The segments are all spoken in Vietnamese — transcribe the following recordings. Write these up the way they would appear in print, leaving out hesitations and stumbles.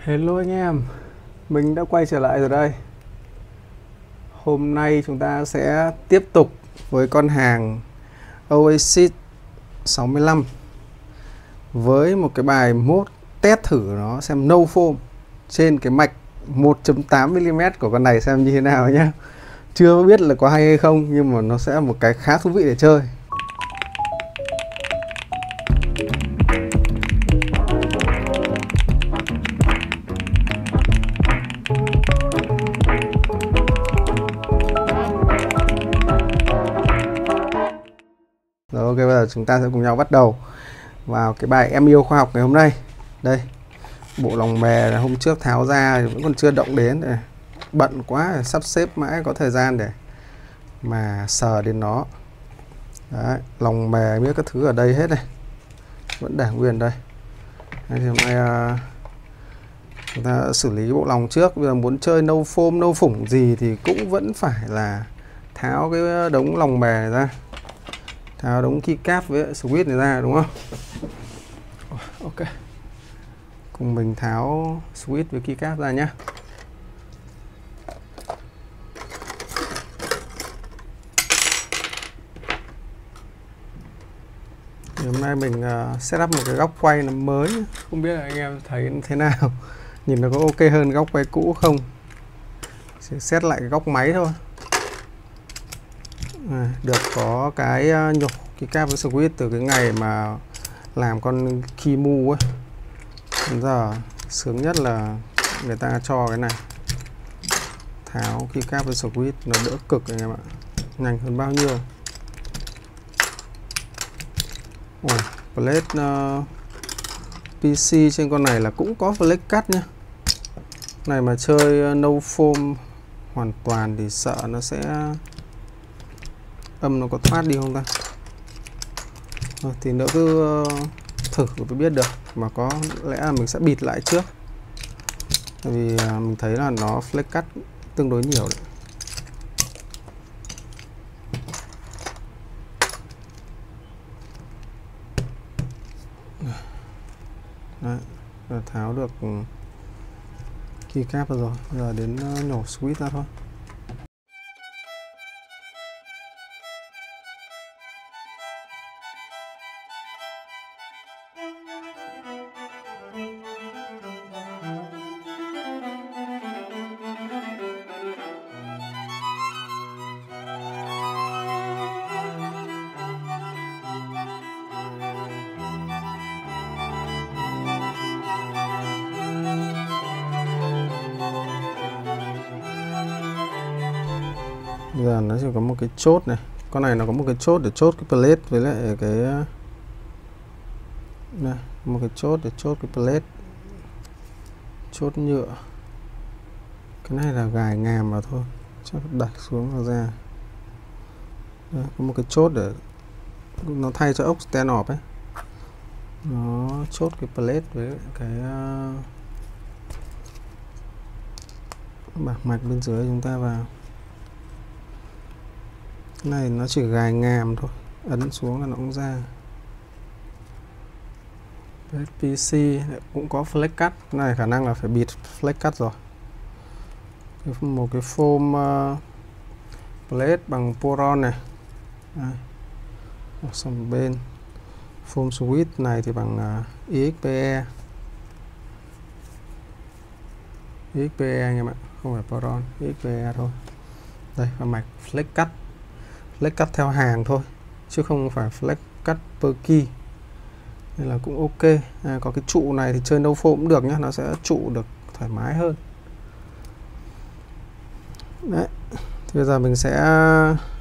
Hello anh em, mình đã quay trở lại rồi đây. Hôm nay chúng ta sẽ tiếp tục với con hàng Oasis 65 với một cái bài mode test thử nó xem no foam trên cái mạch 1.8mm của con này xem như thế nào nhé. Chưa biết là có hay hay không nhưng mà nó sẽ là một cái khá thú vị để chơi. Rồi ok, bây giờ chúng ta sẽ cùng nhau bắt đầu vào cái bài Em Yêu Khoa Học ngày hôm nay. Đây, bộ lòng bè hôm trước tháo ra thì vẫn còn chưa động đến. Để bận quá, sắp xếp mãi có thời gian để mà sờ đến nó. Đấy, lòng bè biết các thứ ở đây hết này, vẫn để nguyên đây. Đây thì hôm nay chúng ta đã xử lý bộ lòng trước. Bây giờ muốn chơi no foam, no phủng gì thì cũng vẫn phải là tháo cái đống lòng bè này ra, tháo đống keycap với switch này ra, đúng không? Ok, cùng mình tháo switch với keycap ra nhé. Hôm nay mình set up một cái góc quay nó mới, không biết là anh em thấy thế nào, nhìn nó có ok hơn góc quay cũ không. Sẽ set lại cái góc máy thôi. Được có cái nhổ keycap với switch từ cái ngày mà làm con Kimu ấy. Bây giờ sướng nhất là người ta cho cái này, tháo keycap với switch nó đỡ cực anh em ạ, nhanh hơn bao nhiêu. Plate PC trên con này là cũng có flex cut nhá. Này mà chơi no foam hoàn toàn thì sợ nó sẽ âm nó có thoát đi không ta. Thì nữa cứ thử mới biết được, mà có lẽ là mình sẽ bịt lại trước, tại vì mình thấy là nó flex cut tương đối nhiều đấy. Đấy, tháo được keycap rồi, giờ đến nhổ switch ra thôi. Bây giờ nó chỉ có một cái chốt này, con này nó có một cái chốt để chốt cái plate với lại cái này, một cái chốt để chốt cái plate, chốt nhựa. Cái này là gài ngàm vào thôi, chắc đặt xuống và ra. Đây, có một cái chốt để nó thay cho ốc stand off ấy, nó chốt cái plate với cái bạc mạch bên dưới chúng ta vào. Cái này nó chỉ gài ngàm thôi, ấn xuống là nó cũng ra. PC cũng có flex cut, cái này khả năng là phải bịt flex cut rồi. Một cái foam plate bằng poron này. Đây. Xong bên foam switch này thì bằng IXPE. IXPE anh em ạ, không phải poron, IXPE thôi. Đây, và mạch flex cut. Flex cut theo hàng thôi, chứ không phải flex cut per key. Nên là cũng ok. Có cái trụ này thì chơi no foam cũng được nhá, nó sẽ trụ được thoải mái hơn. Đấy. Thì bây giờ mình sẽ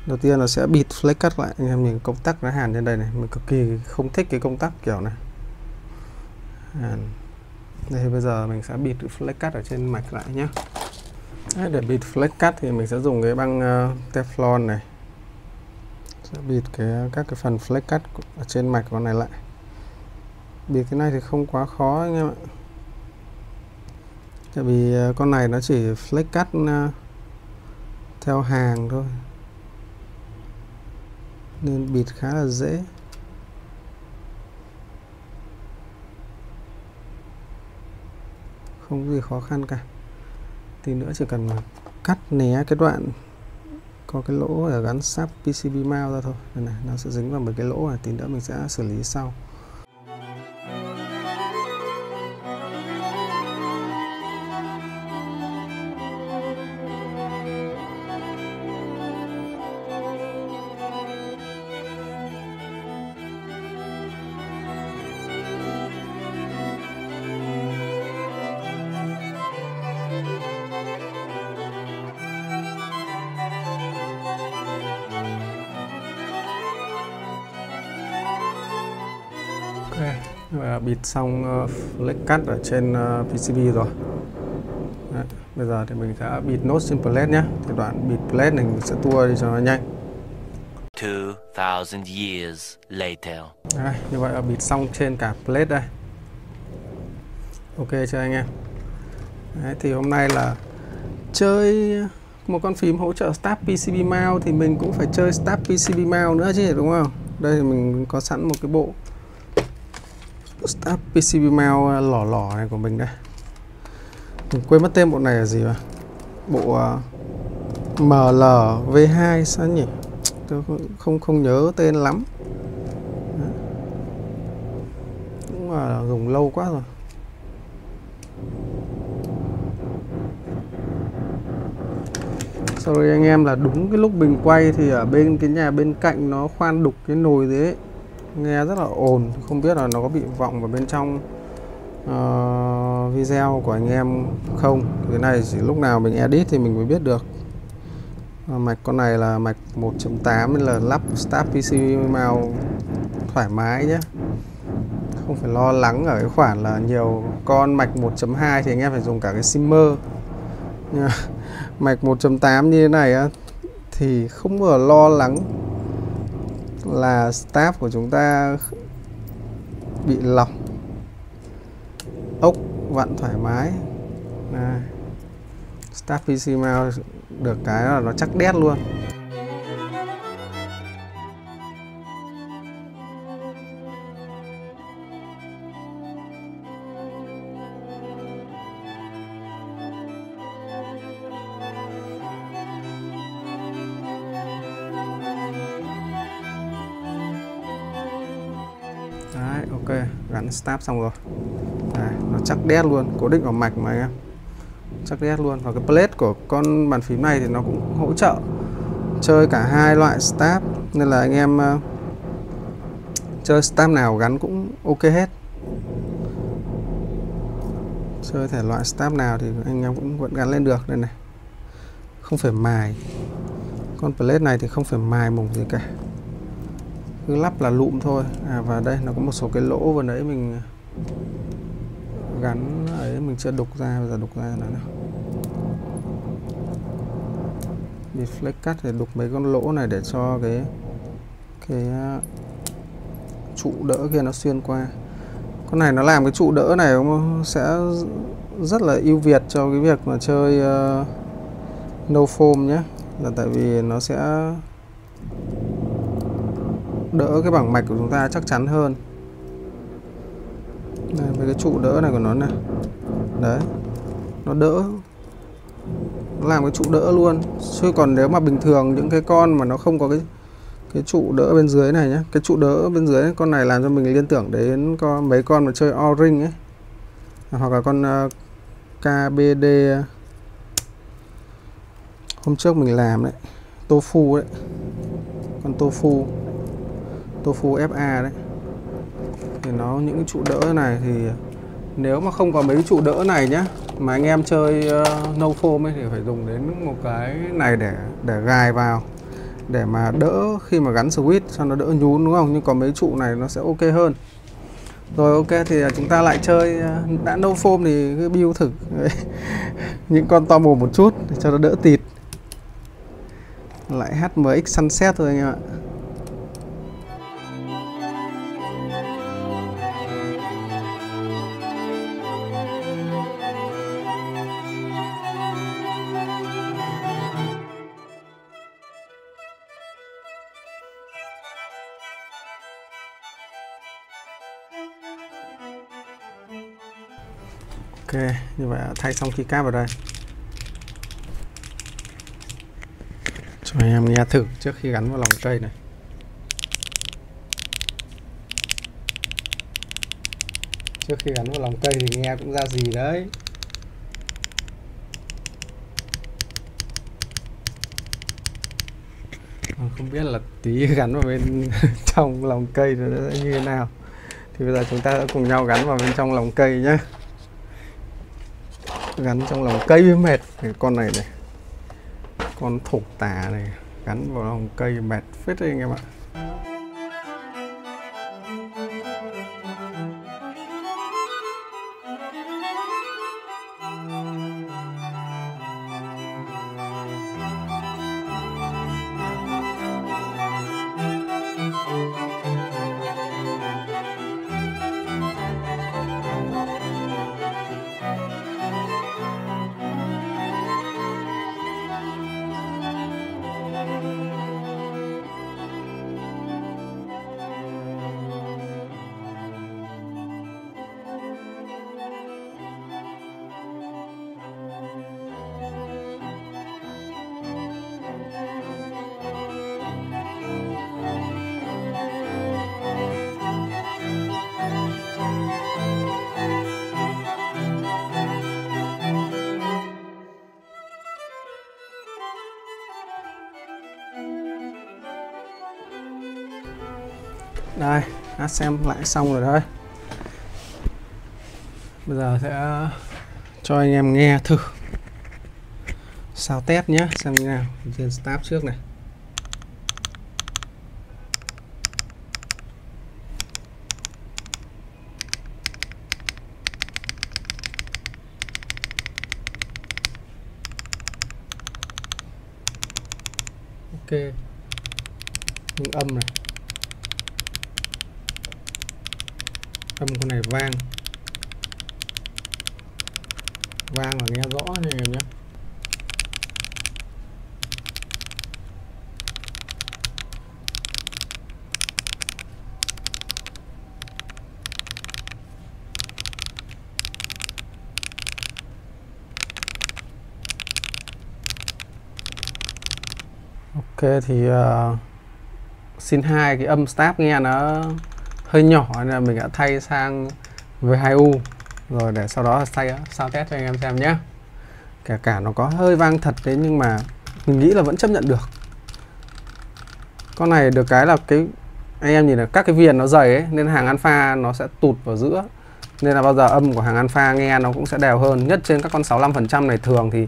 đầu tiên là sẽ bịt flex cut lại. Anh em nhìn công tắc nó hàn trên đây này, mình cực kỳ không thích cái công tắc kiểu này. Đây, bây giờ mình sẽ bịt flex cut ở trên mạch lại nhé. Đấy, để bịt flex cut thì mình sẽ dùng cái băng Teflon này, sẽ bịt các cái phần flex cut ở trên mạch con này lại. Bịt cái này thì không quá khó anh em ạ, tại vì con này nó chỉ flex cut theo hàng thôi, nên bịt khá là dễ. không gì khó khăn cả. Tí nữa chỉ cần cắt né cái đoạn có cái lỗ ở gắn sáp PCB mount ra thôi. Đây này, nó sẽ dính vào mấy cái lỗ này, tí nữa mình sẽ xử lý sau. Và bịt xong flex cắt ở trên PCB rồi. Đấy, bây giờ thì mình sẽ bịt nốt trên plate nhé. Thì đoạn bịt plate này mình sẽ tua đi cho nó nhanh. 2000 years later. Đấy, như vậy là bịt xong trên cả plate đây. Ok chưa anh em? Đấy, thì hôm nay là chơi một con phím hỗ trợ Start PCB mount thì mình cũng phải chơi Start PCB mount nữa chứ, đúng không? Đây thì mình có sẵn một cái bộ Start PCB mount lỏ lỏ này của mình đây. Mình quên mất tên bộ này là gì mà. Bộ MLV2 sao nhỉ? Tôi không nhớ tên lắm. Đấy. Cũng là dùng lâu quá rồi. Sorry anh em là đúng cái lúc mình quay thì ở bên cái nhà bên cạnh nó khoan đục cái nồi đấy, nghe rất là ồn, không biết là nó có bị vọng vào bên trong video của anh em không. Cái này chỉ lúc nào mình edit thì mình mới biết được. Mạch con này là mạch 1.8 nên là lắp Start PCB mount thoải mái nhé, không phải lo lắng ở cái khoản là nhiều con mạch 1.2 thì anh em phải dùng cả cái simmer. Mạch 1.8 như thế này á, thì không bao giờ lo lắng là start của chúng ta bị lỏng, ốc vặn thoải mái. Này, Start PC mount được cái là nó chắc đét luôn. Đấy, ok, gắn start xong rồi. Đấy, nó chắc đét luôn, cố định vào mạch mà anh em. Chắc đét luôn. Và cái plate của con bàn phím này thì nó cũng hỗ trợ chơi cả hai loại start, nên là anh em chơi start nào gắn cũng ok hết. Chơi thể loại start nào thì anh em cũng vẫn gắn lên được. Đây này, không phải mài. Con plate này thì không phải mài mỏng gì cả, cứ lắp là lụm thôi. Và đây nó có một số cái lỗ vừa nãy mình gắn ấy mình chưa đục ra, bây giờ đục ra nào. Đi flex cắt để đục mấy con lỗ này để cho cái trụ đỡ kia nó xuyên qua. Con này nó làm cái trụ đỡ này sẽ rất là ưu việt cho cái việc mà chơi no foam nhé, là tại vì nó sẽ đỡ cái bảng mạch của chúng ta chắc chắn hơn. Đây, với cái trụ đỡ này của nó này, đấy, nó đỡ, nó làm cái trụ đỡ luôn. Chứ còn nếu mà bình thường những cái con mà nó không có cái trụ đỡ bên dưới này nhé, cái trụ đỡ bên dưới ấy, con này làm cho mình liên tưởng đến mấy con mà chơi O-ring ấy, hoặc là con KBD hôm trước mình làm đấy, Tofu đấy, con Tofu FA đấy, thì nó những cái trụ đỡ này thì nếu mà không có mấy cái trụ đỡ này nhá, mà anh em chơi no foam ấy thì phải dùng đến một cái này để gài vào, để mà đỡ khi mà gắn switch cho nó đỡ nhún, đúng không? Nhưng có mấy trụ này nó sẽ ok hơn. Rồi ok, thì chúng ta lại chơi đã no foam thì cứ build thử những con to mồm một chút để cho nó đỡ tịt. Lại HMX Sunset thôi anh em ạ. Ok, như vậy thay xong keycap vào đây. Cho anh em nghe thử trước khi gắn vào lòng cây này. Trước khi gắn vào lòng cây thì nghe cũng ra gì đấy. Không biết là tí gắn vào bên trong lòng cây nó sẽ như thế nào. Thì bây giờ chúng ta sẽ cùng nhau gắn vào bên trong lòng cây nhé. Gắn trong lòng cây mới mệt. Cái con này này, con thổ tả này gắn vào lòng cây mệt phết đấy anh em ạ. Đây, đã xem lại xong rồi đấy. Bây giờ sẽ cho anh em nghe thử sao test nhé, xem như nào. Trên start trước này. Ok, những âm này, âm con này vang là nghe rõ này em nhé. Ok thì xin hai cái âm start nghe nó hơi nhỏ nên là mình đã thay sang V2U rồi, để sau đó sao test cho anh em xem nhé. Kể cả nó có hơi vang thật đấy nhưng mà mình nghĩ là vẫn chấp nhận được. Con này được cái là cái anh em nhìn là các cái viền nó dày ấy, nên hàng alpha nó sẽ tụt vào giữa, nên là bao giờ âm của hàng alpha nghe nó cũng sẽ đều hơn. Nhất trên các con 65% này, thường thì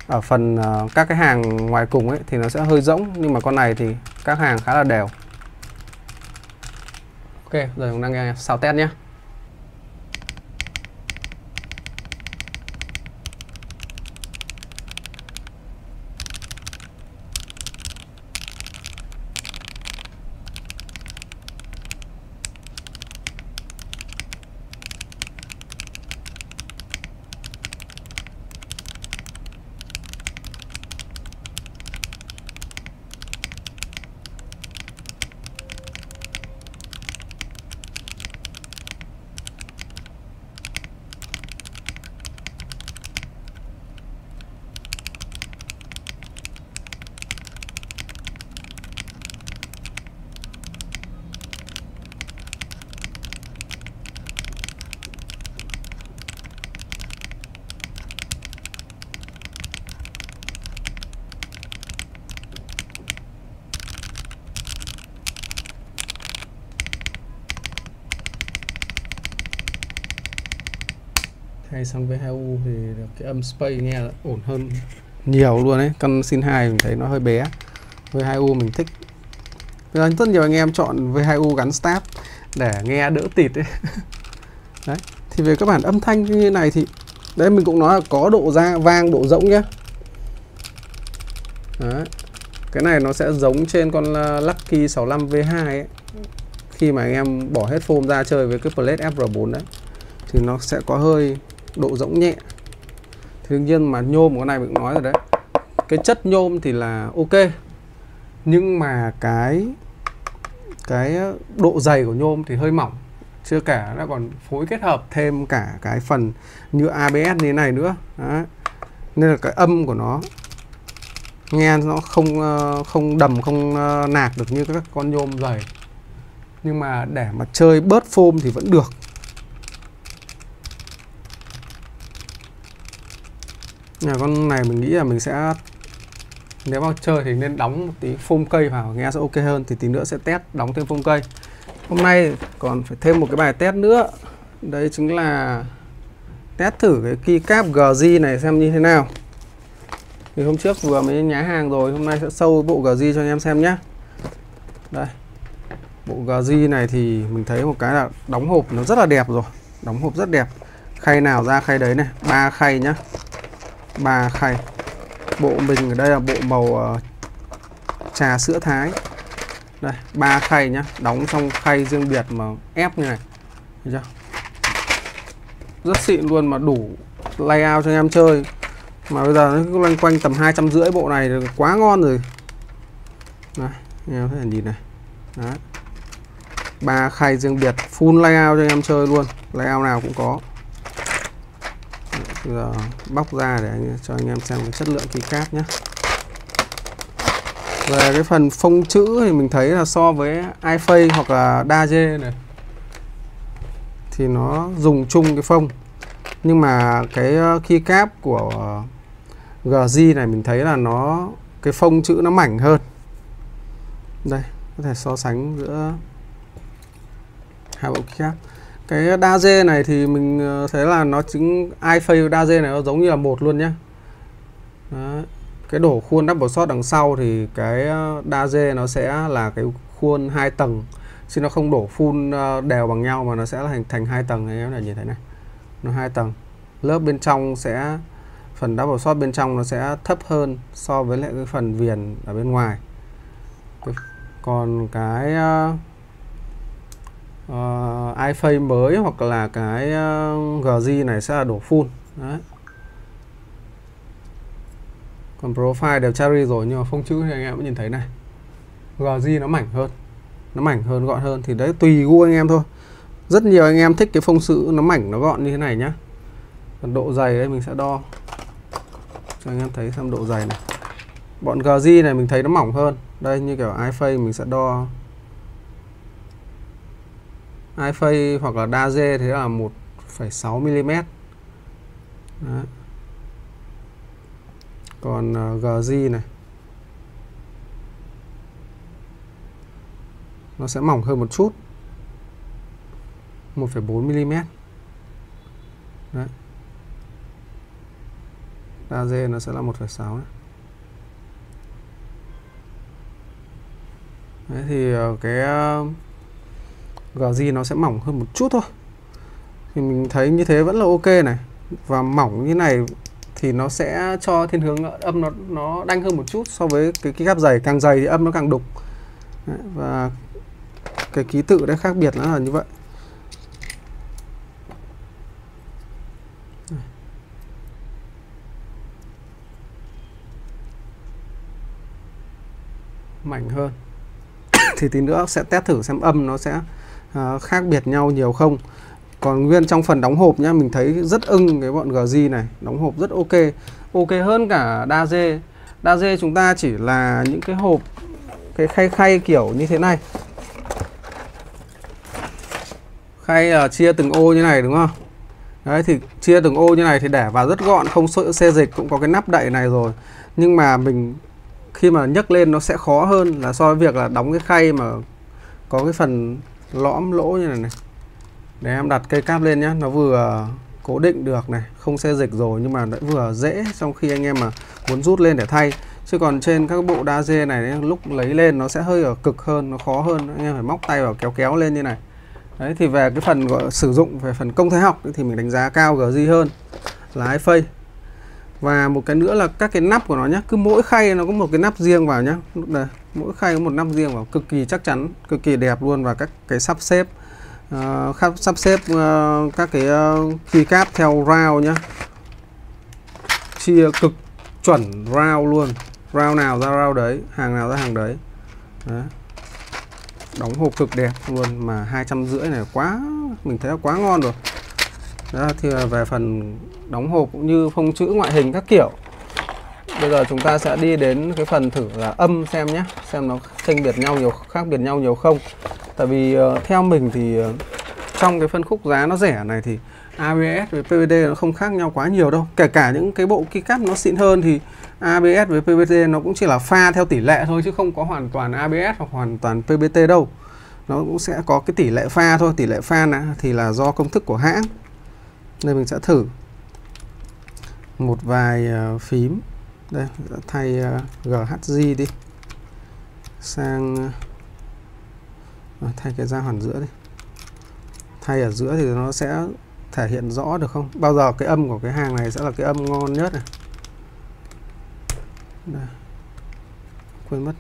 ở phần các cái hàng ngoài cùng ấy thì nó sẽ hơi rỗng, nhưng mà con này thì các hàng khá là đều. Ok, giờ chúng đang nghe sao test nhé. Thay sang V2U thì cái âm space nghe ổn hơn nhiều luôn đấy. Con Sin 2 mình thấy nó hơi bé, V2U mình thích. Rất nhiều anh em chọn V2U gắn start để nghe đỡ tịt ấy. Đấy, thì về các bản âm thanh như này thì đấy, mình cũng nói là có độ vang, độ rỗng nhé. Đấy. Cái này nó sẽ giống trên con Lucky 65 V2 ấy. Khi mà anh em bỏ headphone ra chơi với cái Blade FR4 đấy thì nó sẽ có hơi độ rỗng nhẹ. Thì đương nhiên mà nhôm của con này mình cũng nói rồi đấy, cái chất nhôm thì là ok, nhưng mà cái độ dày của nhôm thì hơi mỏng, Chưa kể nó còn phối kết hợp thêm cả cái phần như ABS như thế này nữa. Đấy. Nên là cái âm của nó nghe nó không đầm, không nạc được như các con nhôm dày. Nhưng mà để mà chơi bớt phôm thì vẫn được. Nhà con này mình nghĩ là mình sẽ, nếu mà chơi thì nên đóng một tí phôm cây vào nghe sẽ ok hơn. Thì tí nữa sẽ test đóng thêm phôm cây. Hôm nay còn phải thêm một cái bài test nữa. Đấy chính là test thử cái keycap GZ này xem như thế nào. Thì hôm trước vừa mới nhá hàng rồi, hôm nay sẽ sâu bộ GZ cho anh em xem nhé. Đây, bộ GZ này thì mình thấy một cái là đóng hộp nó rất là đẹp rồi. Đóng hộp rất đẹp. Khay nào ra khay đấy này, 3 khay nhá. 3 khay. Bộ mình ở đây là bộ màu trà sữa Thái. Đây, 3 khay nhá, đóng trong khay riêng biệt mà ép như này. Thấy chưa? Rất xịn luôn mà đủ layout cho anh em chơi. Mà bây giờ nó cứ loanh quanh tầm 250 bộ này thì quá ngon rồi. Đây, anh em có thể nhìn này. Đấy. 3 khay riêng biệt, full layout cho anh em chơi luôn. Layout nào cũng có. Bây giờ bóc ra để cho anh em xem cái chất lượng keycap nhé. Về cái phần phông chữ thì mình thấy là so với iPhone hoặc là Daje này thì nó dùng chung cái phông. Nhưng mà cái keycap của GZ này mình thấy là nó, cái phông chữ nó mảnh hơn. Đây, có thể so sánh giữa hai bộ keycap. Cái Daje này thì mình thấy là nó chính iPhone Daje này nó giống như là một luôn nhé. Đấy. Cái đổ khuôn double shot đằng sau thì cái Daje nó sẽ là cái khuôn 2 tầng, chứ nó không đổ full đều bằng nhau mà nó sẽ là thành 2 tầng. Anh em này nhìn thấy này, nó 2 tầng. Lớp bên trong sẽ, phần double shot bên trong nó sẽ thấp hơn so với lại cái phần viền ở bên ngoài. Còn cái iPhone mới hoặc là cái GZ này sẽ là đổ full. Đấy. Còn profile đều cherry rồi, nhưng mà phông chữ thì anh em cũng nhìn thấy này, GZ nó mảnh hơn, nó mảnh hơn, gọn hơn. Thì đấy tùy gu anh em thôi. Rất nhiều anh em thích cái phông chữ nó mảnh, nó gọn như thế này nhá. Còn độ dày đấy mình sẽ đo cho anh em thấy xem độ dày này. Bọn GZ này mình thấy nó mỏng hơn. Đây như kiểu iPhone mình sẽ đo iPhone hoặc là Daje thế là 1,6 mm. Đấy. Còn GZ này nó sẽ mỏng hơn một chút, 1,4 mm. Đấy. Daje nó sẽ là 1,6 đấy. Đấy thì cái GZ nó sẽ mỏng hơn một chút thôi. Thì mình thấy như thế vẫn là ok này. Và mỏng như này thì nó sẽ cho thiên hướng âm nó đanh hơn một chút so với cái keycap dày. Càng dày thì âm nó càng đục. Đấy, và cái ký tự đấy khác biệt nó là như vậy. Mảnh hơn. Thì tí nữa sẽ test thử xem âm nó sẽ khác biệt nhau nhiều không. Còn nguyên trong phần đóng hộp nhá, mình thấy rất ưng cái bọn GZ này, đóng hộp rất ok. Ok hơn cả Daje. Daje chúng ta chỉ là những cái hộp, cái khay kiểu như thế này. Khay chia từng ô như này đúng không? Đấy thì chia từng ô như này thì để vào rất gọn, không xê dịch, cũng có cái nắp đậy này rồi. Nhưng mà mình khi mà nhấc lên nó sẽ khó hơn là so với việc là đóng cái khay mà có cái phần lõm lỗ như này này. Để em đặt cây cáp lên nhá, nó vừa cố định được này, không xê dịch rồi, nhưng mà lại vừa dễ trong khi anh em mà muốn rút lên để thay. Chứ còn trên các bộ Daje này lúc lấy lên nó sẽ hơi ở cực hơn, nó khó hơn, anh em phải móc tay vào kéo kéo lên như này. Đấy thì về cái phần gọi sử dụng, về phần công thái học thì mình đánh giá cao GZ hơn là iPhone. Và một cái nữa là các cái nắp của nó nhá, cứ mỗi khay nó có một cái nắp riêng vào nhá. Đây, mỗi khay có một nắp riêng vào, cực kỳ chắc chắn, cực kỳ đẹp luôn. Và các cái sắp xếp các cái keycap theo round nhá, chia cực chuẩn round luôn, round nào ra round đấy, hàng nào ra hàng đấy. Đấy. Đóng hộp cực đẹp luôn, mà 250 này quá mình thấy là quá ngon rồi. Đó thì là về phần đóng hộp cũng như phông chữ ngoại hình các kiểu. Bây giờ chúng ta sẽ đi đến cái phần thử là âm xem nhé, xem nó chênh biệt nhau nhiều, khác biệt nhau nhiều không. Tại vì theo mình thì trong cái phân khúc giá nó rẻ này thì ABS với PVD nó không khác nhau quá nhiều đâu. Kể cả những cái bộ keycap nó xịn hơn thì ABS với PVD nó cũng chỉ là pha theo tỷ lệ thôi, chứ không có hoàn toàn ABS hoặc hoàn toàn PVT đâu. Nó cũng sẽ có cái tỷ lệ pha thôi. Tỷ lệ pha thì là do công thức của hãng. Đây mình sẽ thử một vài phím. Đây, thay GHG đi sang thay cái ra hoàn giữa đi. Thay ở giữa thì nó sẽ thể hiện rõ được không? Bao giờ cái âm của cái hàng này sẽ là cái âm ngon nhất này. Đây. Quên mất.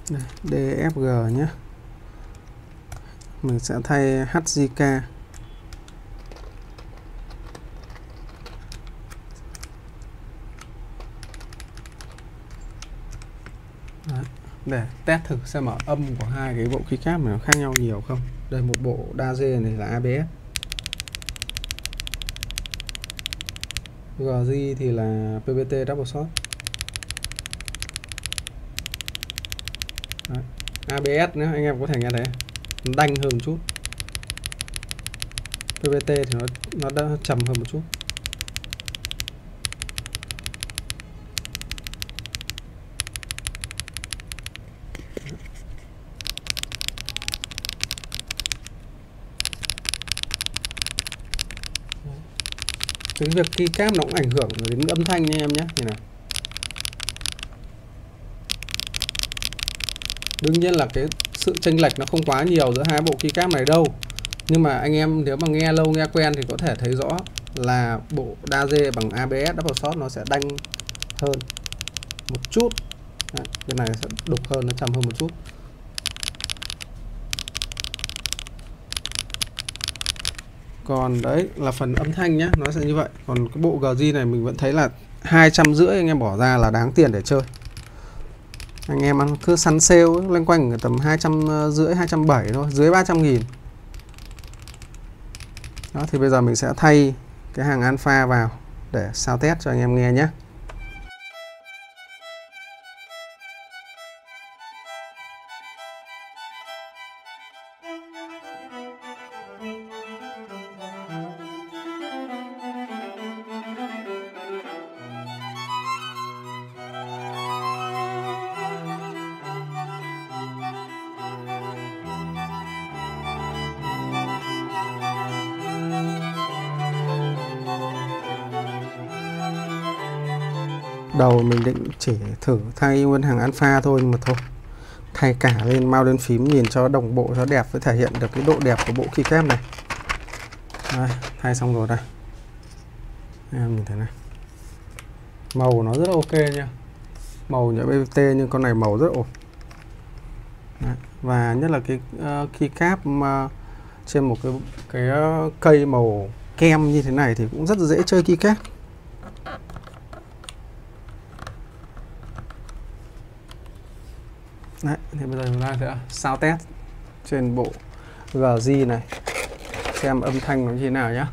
Đây, DFG nhé. Mình sẽ thay HJK. Đấy, để test thử xem ở âm của hai cái bộ keycap này nó khác nhau nhiều không. Đây, một bộ DAZ này là ABS, GG thì là PVT double shot. Đấy. ABS nữa anh em có thể nghe thấy nó đanh hơn một chút, PVT thì nó đã trầm hơn một chút. Cái việc keycap nó cũng ảnh hưởng đến âm thanh nha em nhé. Như nào. Đương nhiên là cái sự chênh lệch nó không quá nhiều giữa hai bộ keycap này đâu. Nhưng mà anh em nếu mà nghe lâu nghe quen thì có thể thấy rõ là bộ DAZ bằng ABS double shot nó sẽ đanh hơn một chút. Đấy, cái này sẽ đục hơn, nó trầm hơn một chút. Còn đấy là phần âm thanh nhá, nó sẽ như vậy. Còn cái bộ GG này mình vẫn thấy là 250 anh em bỏ ra là đáng tiền để chơi. Anh em cứ săn sale loanh quanh tầm 250, 270 thôi, dưới 300.000. Đó thì bây giờ mình sẽ thay cái hàng alpha vào để sao test cho anh em nghe nhé. Đầu mình định chỉ thử thay nguyên hàng alpha thôi, nhưng mà thôi, thay cả lên, mau lên phím nhìn cho đồng bộ, cho đẹp, với thể hiện được cái độ đẹp của bộ keycap này. Đây, thay xong rồi đây. Em nhìn thấy này, màu nó rất là ok nha, màu nhớ BVT nhưng con này màu rất ổn. Đấy. Và nhất là cái keycap trên một cái cây màu kem như thế này thì cũng rất dễ chơi keycap. Đấy, thì bây giờ chúng ta sẽ sao test trên bộ GG này xem âm thanh nó như thế nào nhé.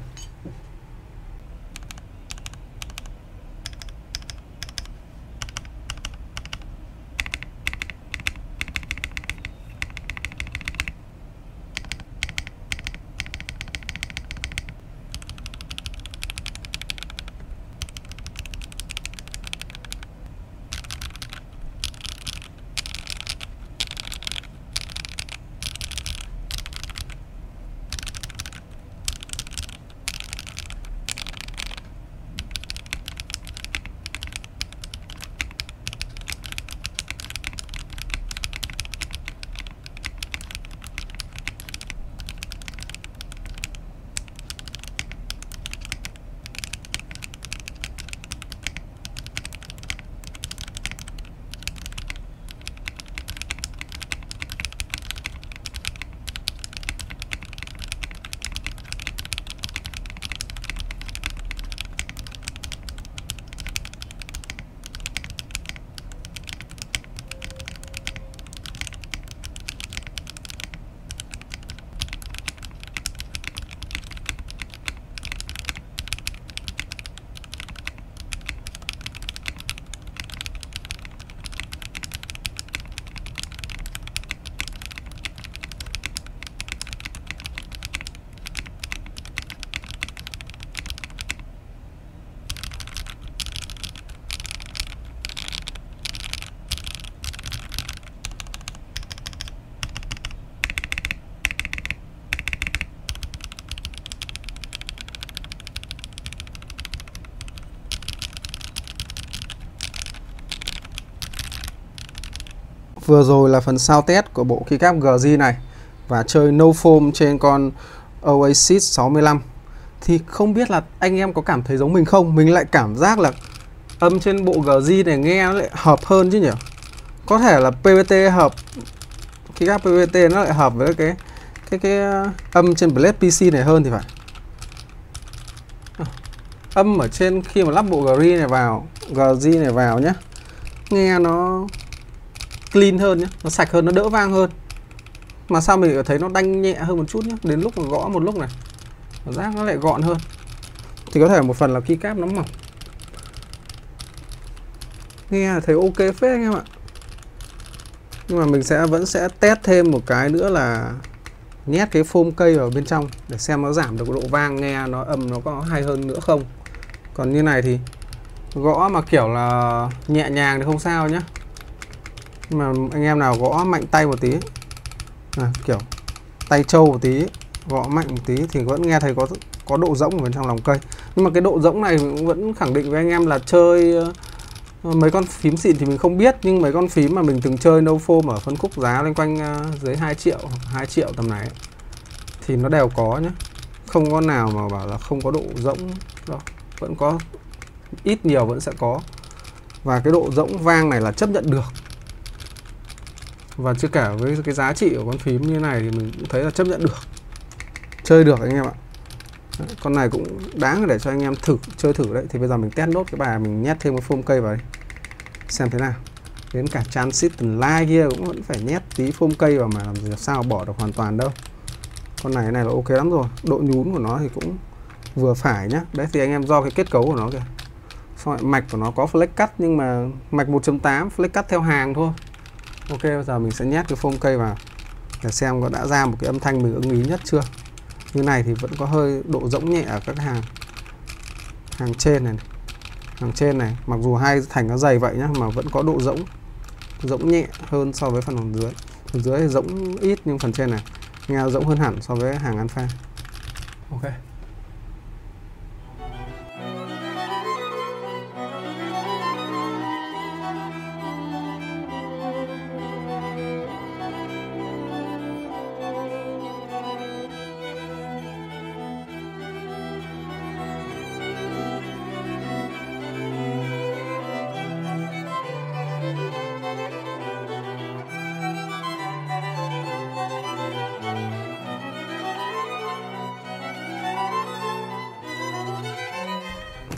Vừa rồi là phần sound test của bộ keycap GZ này và chơi no foam trên con Oasis 65. Thì không biết là anh em có cảm thấy giống mình không? Mình lại cảm giác là âm trên bộ GZ này nghe nó lại hợp hơn chứ nhỉ? Có thể là PVT hợp, keycap PVT nó lại hợp với cái âm trên Blade PC này hơn thì phải. Âm ở trên khi mà lắp bộ GZ này vào nhé, nghe nó clean hơn nhé, nó sạch hơn, nó đỡ vang hơn. Mà sao mình thấy nó đanh nhẹ hơn một chút nhé, đến lúc mà gõ một lúc này cảm giác nó lại gọn hơn. Thì có thể một phần là keycap nó mỏng, nghe thấy ok phết anh em ạ. Nhưng mà mình vẫn sẽ test thêm một cái nữa là nhét cái foam cây vào bên trong để xem nó giảm được độ vang, nghe nó âm nó có hay hơn nữa không. Còn như này thì gõ mà kiểu là nhẹ nhàng thì không sao nhá. Nhưng mà anh em nào gõ mạnh tay một tí, kiểu tay trâu một tí, gõ mạnh một tí thì vẫn nghe thấy có độ rỗng ở bên trong lòng cây. Nhưng mà cái độ rỗng này mình cũng vẫn khẳng định với anh em là chơi mấy con phím xịn thì mình không biết, nhưng mấy con phím mà mình từng chơi no foam ở phân khúc giá lên quanh dưới 2 triệu, 2 triệu tầm này thì nó đều có nhé. Không có nào mà bảo là không có độ rỗng đâu, vẫn có, ít nhiều vẫn sẽ có. Và cái độ rỗng vang này là chấp nhận được. Và chưa kể với cái giá trị của con phím như này thì mình cũng thấy là chấp nhận được, chơi được anh em ạ. Con này cũng đáng để cho anh em chơi thử đấy. Thì bây giờ mình test nốt cái bài mình nhét thêm cái foam cây vào đây xem thế nào. Đến cả Transition Line kia cũng vẫn phải nhét tí foam cây vào, mà làm sao bỏ được hoàn toàn đâu. Con này là ok lắm rồi. Độ nhún của nó thì cũng vừa phải nhá. Đấy thì anh em do cái kết cấu của nó kìa. Xong rồi mạch của nó có flex cut, nhưng mà mạch 1.8 flex cut theo hàng thôi. Ok, bây giờ mình sẽ nhét cái foam cây vào để xem có đã ra một cái âm thanh mình ưng ý nhất chưa. Như này thì vẫn có hơi độ rỗng nhẹ ở các hàng trên này. Hàng trên này mặc dù hai thành nó dày vậy nhá, mà vẫn có độ rỗng nhẹ hơn so với phần dưới. Phần dưới thì rỗng ít, nhưng phần trên này nghe rỗng hơn hẳn so với hàng alpha. Ok.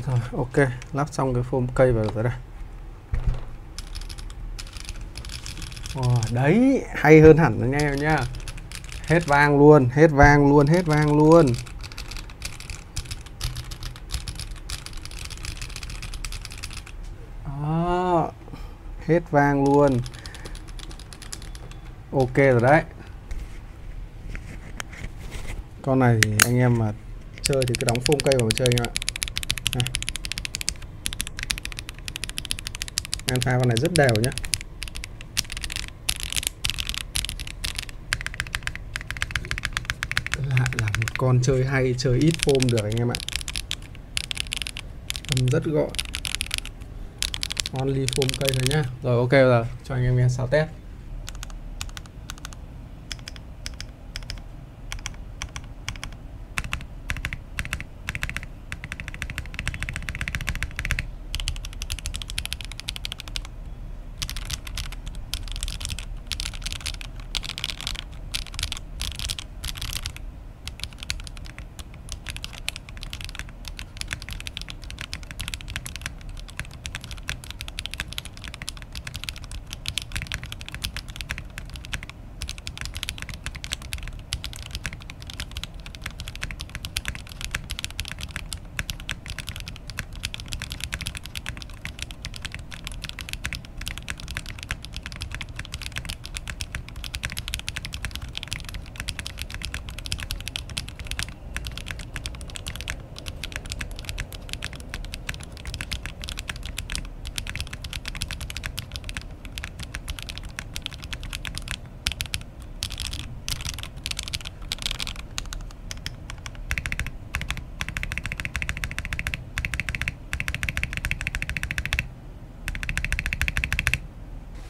Rồi, ok, lắp xong cái foam cây vào rồi đây. Đấy, hay hơn hẳn rồi nghe nhá. Hết vang luôn, hết vang luôn, hết vang luôn. Đó, hết vang luôn. Ok rồi đấy. Con này thì anh em mà chơi thì cứ đóng foam cây vào mà chơi anh em ạ. Alpha con này rất đều nhé. Lại là một con chơi hay, chơi ít foam được anh em ạ. Âm rất gọn. Only foam cây thôi nhá. Rồi ok, rồi cho anh em nghe sound test.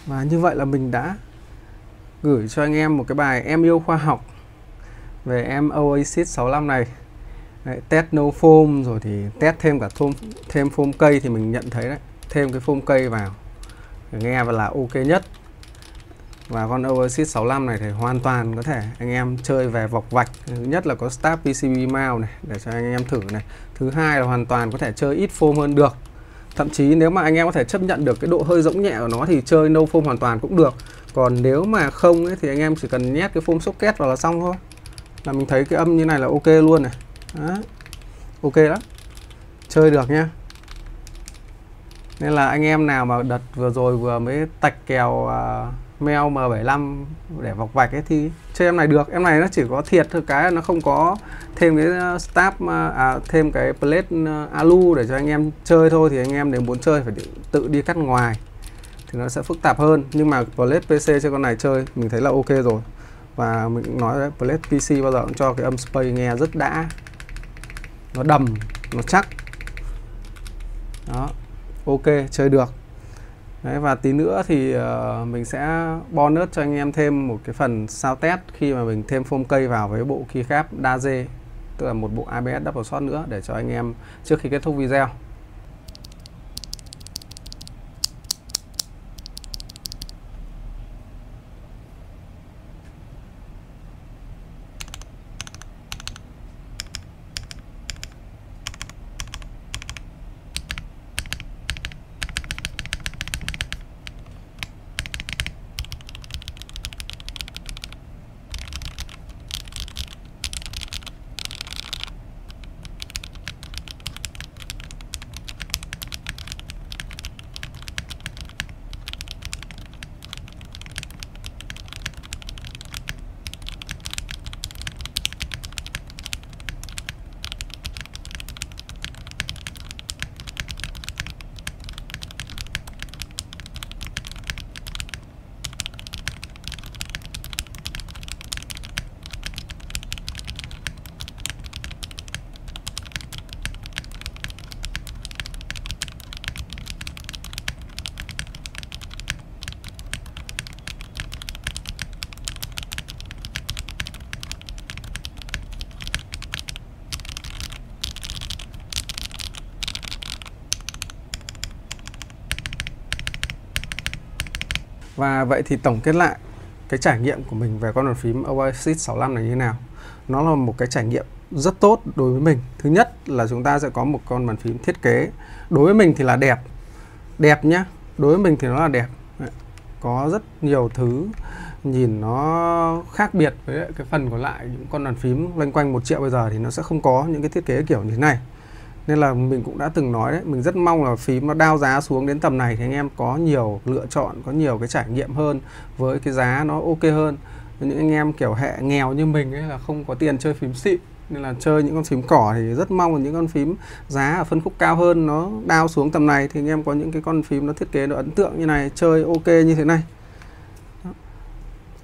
Và như vậy là mình đã gửi cho anh em một cái bài Em Yêu Khoa Học về em Oasis 65 này. Đấy, test no foam rồi thì test thêm cả thêm foam cây thì mình nhận thấy đấy, thêm cái foam cây vào nghe và là ok nhất. Và con Oasis 65 này thì hoàn toàn có thể anh em chơi về vọc vạch. Thứ nhất là có Stab PCB mount này để cho anh em thử này. Thứ hai là hoàn toàn có thể chơi ít foam hơn được. Thậm chí nếu mà anh em có thể chấp nhận được cái độ hơi rỗng nhẹ của nó thì chơi no foam hoàn toàn cũng được. Còn nếu mà không ấy, thì anh em chỉ cần nhét cái foam socket vào là xong thôi. Là mình thấy cái âm như này là ok luôn này. Đó. Ok lắm. Chơi được nhá. Nên là anh em nào mà đợt vừa rồi vừa mới tạch kèo Mel M75 để vọc vạch ấy thì chơi em này được. Em này nó chỉ có thiệt thôi cái nó không có thêm cái stab thêm cái plate alu để cho anh em chơi thôi. Thì anh em nếu muốn chơi phải tự đi cắt ngoài thì nó sẽ phức tạp hơn. Nhưng mà plate PC trên con này chơi mình thấy là ok rồi. Và mình cũng nói đấy, plate PC bao giờ cũng cho cái âm space nghe rất đã, nó đầm, nó chắc. Đó, ok, chơi được. Đấy, và tí nữa thì mình sẽ bonus cho anh em thêm một cái phần sound test khi mà mình thêm foam cây vào với bộ keycap Daze, tức là một bộ ABS double shot nữa để cho anh em trước khi kết thúc video. Và vậy thì tổng kết lại cái trải nghiệm của mình về con bàn phím Oasis 65 này như thế nào. Nó là một cái trải nghiệm rất tốt đối với mình. Thứ nhất là chúng ta sẽ có một con bàn phím thiết kế đối với mình thì là đẹp. Đẹp nhá. Đối với mình thì nó là đẹp. Có rất nhiều thứ nhìn nó khác biệt với cái phần còn lại. Những con bàn phím loanh quanh 1 triệu bây giờ thì nó sẽ không có những cái thiết kế kiểu như thế này. Nên là mình cũng đã từng nói đấy, mình rất mong là phím nó down giá xuống đến tầm này thì anh em có nhiều lựa chọn, có nhiều cái trải nghiệm hơn với cái giá nó ok hơn. Những anh em kiểu hệ nghèo như mình ấy là không có tiền chơi phím xịn, nên là chơi những con phím cỏ thì rất mong là những con phím giá ở phân khúc cao hơn nó down xuống tầm này thì anh em có những cái con phím nó thiết kế nó ấn tượng như này, chơi ok như thế này.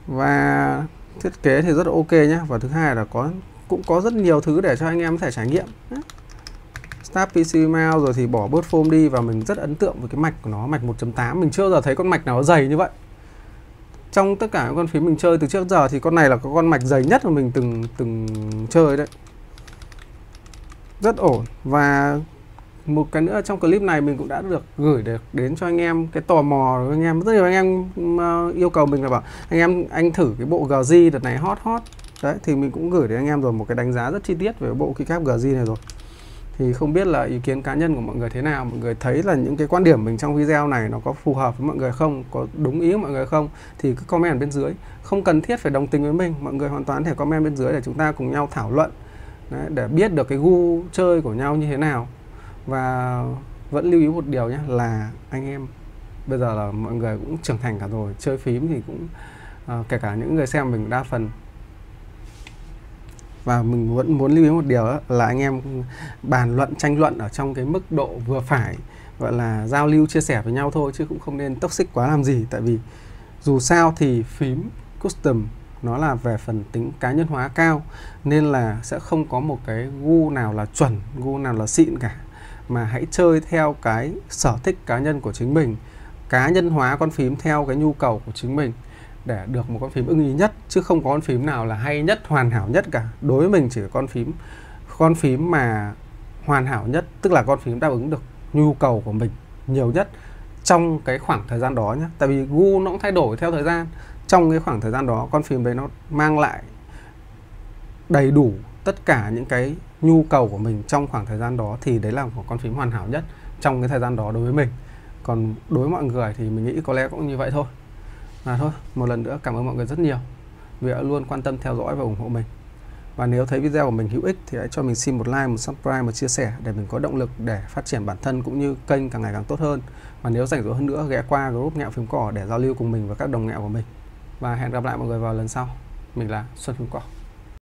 Và thiết kế thì rất là ok nhé. Và thứ hai là cũng có rất nhiều thứ để cho anh em có thể trải nghiệm. Stab PC mount rồi thì bỏ bớt foam đi, và mình rất ấn tượng với cái mạch của nó, mạch 1.8. Mình chưa bao giờ thấy con mạch nào nó dày như vậy. Trong tất cả các con phím mình chơi từ trước giờ thì con này là có con mạch dày nhất mà mình từng chơi đấy. Rất ổn. Và một cái nữa, trong clip này mình cũng đã được gửi đến cho anh em cái tò mò của anh em. Rất nhiều anh em yêu cầu mình là bảo anh thử cái bộ GZ đợt này hot. Đấy thì mình cũng gửi đến anh em rồi một cái đánh giá rất chi tiết về bộ keycap GZ này rồi. Thì không biết là ý kiến cá nhân của mọi người thế nào, mọi người thấy là những cái quan điểm mình trong video này nó có phù hợp với mọi người không, có đúng ý của mọi người không, thì cứ comment bên dưới. Không cần thiết phải đồng tình với mình, mọi người hoàn toàn có thể comment bên dưới để chúng ta cùng nhau thảo luận. Đấy, để biết được cái gu chơi của nhau như thế nào. Và vẫn lưu ý một điều nhé, là anh em bây giờ là mọi người cũng trưởng thành cả rồi, chơi phím thì cũng kể cả những người xem mình đa phần. Và mình vẫn muốn lưu ý một điều là anh em bàn luận, tranh luận ở trong cái mức độ vừa phải, gọi là giao lưu chia sẻ với nhau thôi, chứ cũng không nên toxic quá làm gì. Tại vì dù sao thì phím custom nó là về phần tính cá nhân hóa cao, nên là sẽ không có một cái gu nào là chuẩn, gu nào là xịn cả. Mà hãy chơi theo cái sở thích cá nhân của chính mình, cá nhân hóa con phím theo cái nhu cầu của chính mình. để được một con phím ưng ý nhất, chứ không có con phím nào là hay nhất, hoàn hảo nhất cả. Đối với mình chỉ có con phím mà hoàn hảo nhất, tức là con phím đáp ứng được nhu cầu của mình nhiều nhất trong cái khoảng thời gian đó nhé. Tại vì gu nó cũng thay đổi theo thời gian. Trong cái khoảng thời gian đó, con phím đấy nó mang lại đầy đủ tất cả những cái nhu cầu của mình trong khoảng thời gian đó, thì đấy là một con phím hoàn hảo nhất trong cái thời gian đó đối với mình. Còn đối với mọi người thì mình nghĩ có lẽ cũng như vậy thôi. Và thôi, một lần nữa cảm ơn mọi người rất nhiều vì đã luôn quan tâm theo dõi và ủng hộ mình. Và nếu thấy video của mình hữu ích thì hãy cho mình xin một like, một subscribe, một chia sẻ để mình có động lực để phát triển bản thân cũng như kênh càng ngày càng tốt hơn. Và nếu rảnh rỗi hơn nữa, ghé qua group Nhạo Phím Cỏ để giao lưu cùng mình và các đồng nghèo của mình. Và hẹn gặp lại mọi người vào lần sau. Mình là Xuân Phím Cỏ.